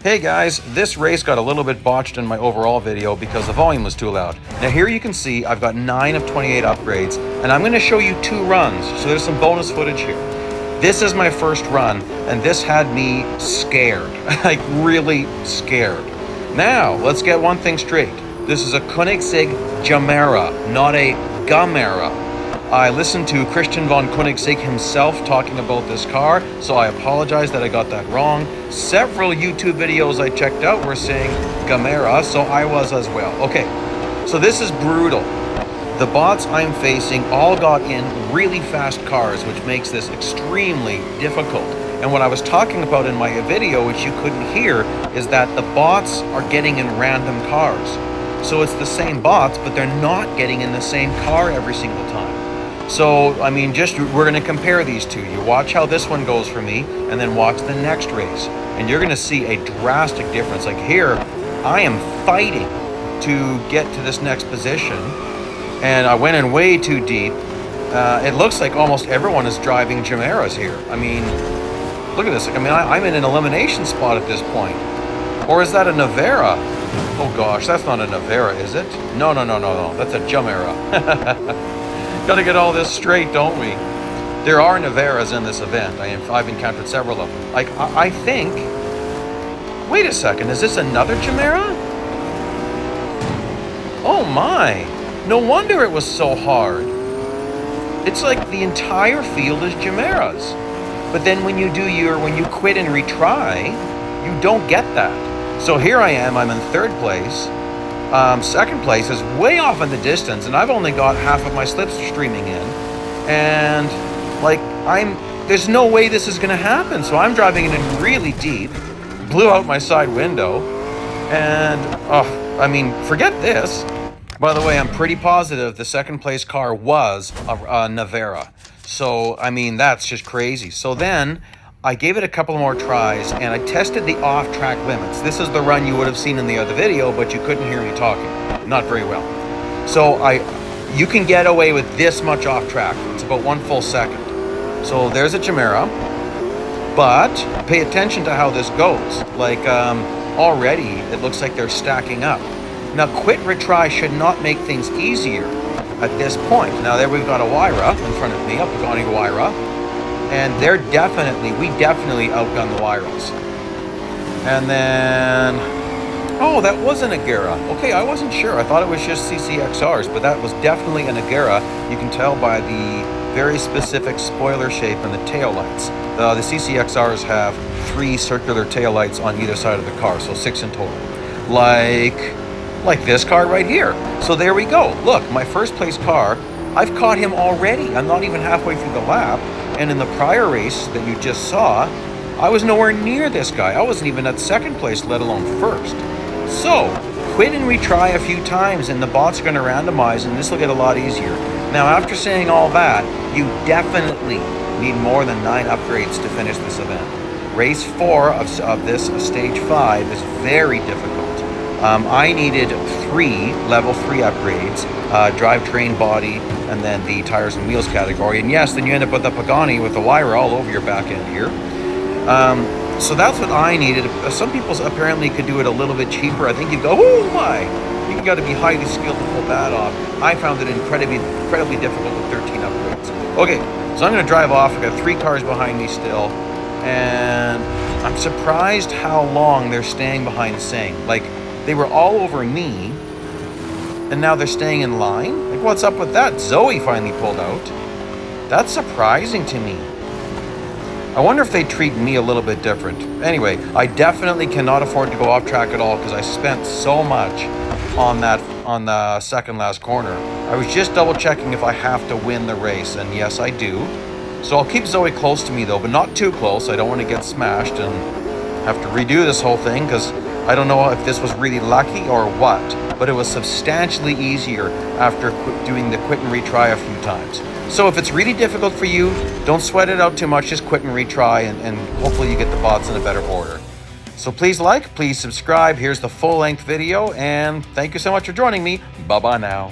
Hey guys, this race got a little bit botched in my overall video because the volume was too loud. Now here you can see I've got 9 of 28 upgrades, and I'm going to show you 2 runs, so there's some bonus footage here. This is my first run, and this had me scared, like really scared. Now, let's get one thing straight. This is a Koenigsegg Gemera, not a Gemera. I listened to Christian von Koenigsegg himself talking about this car, so I apologize that I got that wrong. Several YouTube videos I checked out were saying Gemera, so I was as well. Okay, so this is brutal. The bots I'm facing all got in really fast cars, which makes this extremely difficult. And what I was talking about in my video, which you couldn't hear, is that the bots are getting in random cars. So it's the same bots, but they're not getting in the same car every single time. So, I mean, we're going to compare these two. You watch how this one goes for me, and then watch the next race. And you're going to see a drastic difference. Like here, I am fighting to get to this next position, and I went in way too deep. It looks like almost everyone is driving Gemeras here. I mean, look at this. I mean, I'm in an elimination spot at this point. Or is that a Nevera? Oh gosh, that's not a Nevera, is it? No. That's a Gemera. Gotta get all this straight, don't we? There are Neveras in this event. I've encountered several of them. Like, I think... Wait a second, is this another Gemera? Oh my! No wonder it was so hard. It's like the entire field is Gemeras. But then when you quit and retry, you don't get that. So here I am, I'm in 3rd place. Second place is way off in the distance, and I've only got half of my slipstreaming in. And, like, there's no way this is gonna happen. So I'm driving it in really deep, blew out my side window, and, I mean, forget this. By the way, I'm pretty positive the 2nd place car was a Nevera. So, I mean, that's just crazy. So then, I gave it a couple more tries, and I tested the off-track limits. This is the run you would have seen in the other video, but you couldn't hear me talking. Not very well. So you can get away with this much off-track. It's about 1 full second. So there's a Gemera, but pay attention to how this goes. Like, already, it looks like they're stacking up. Now, quit retry should not make things easier at this point. Now, there we've got a Wyra in front of me, a Pagani Wyra. And we definitely outgunned the Wyras. And then, oh, that wasn't a Gemera. Okay, I wasn't sure. I thought it was just CCXRs, but that was definitely an Gemera. You can tell by the very specific spoiler shape and the taillights. The CCXRs have 3 circular taillights on either side of the car, so 6 in total. Like this car right here. So there we go. Look, my 1st place car, I've caught him already. I'm not even halfway through the lap. And in the prior race that you just saw, I was nowhere near this guy. I wasn't even at 2nd place, let alone 1st. So, quit and retry a few times, and the bots are going to randomize, and this will get a lot easier. Now, after saying all that, you definitely need more than 9 upgrades to finish this event. Race 4 of this stage 5 is very difficult. I needed 3 level 3 upgrades, drivetrain, body, and then the tires and wheels category. And yes, then you end up with a Pagani with the Wyra all over your back end here. So that's what I needed. Some people apparently could do it a little bit cheaper. I think you go, oh my! You got to be highly skilled to pull that off. I found it incredibly difficult with 13 upgrades. Okay, so I'm going to drive off. I've got 3 cars behind me still. And I'm surprised how long they're staying behind Sing. Like, they were all over me, and now they're staying in line? Like, what's up with that? Zoe finally pulled out. That's surprising to me. I wonder if they treat me a little bit different. Anyway, I definitely cannot afford to go off track at all because I spent so much on the second last corner. I was just double checking if I have to win the race, and yes, I do. So I'll keep Zoe close to me though, but not too close. I don't want to get smashed and have to redo this whole thing because I don't know if this was really lucky or what, but it was substantially easier after doing the quit and retry a few times. So if it's really difficult for you, don't sweat it out too much, just quit and retry, and hopefully you get the bots in a better order. So please like, please subscribe. Here's the full-length video, and thank you so much for joining me. Bye-bye now.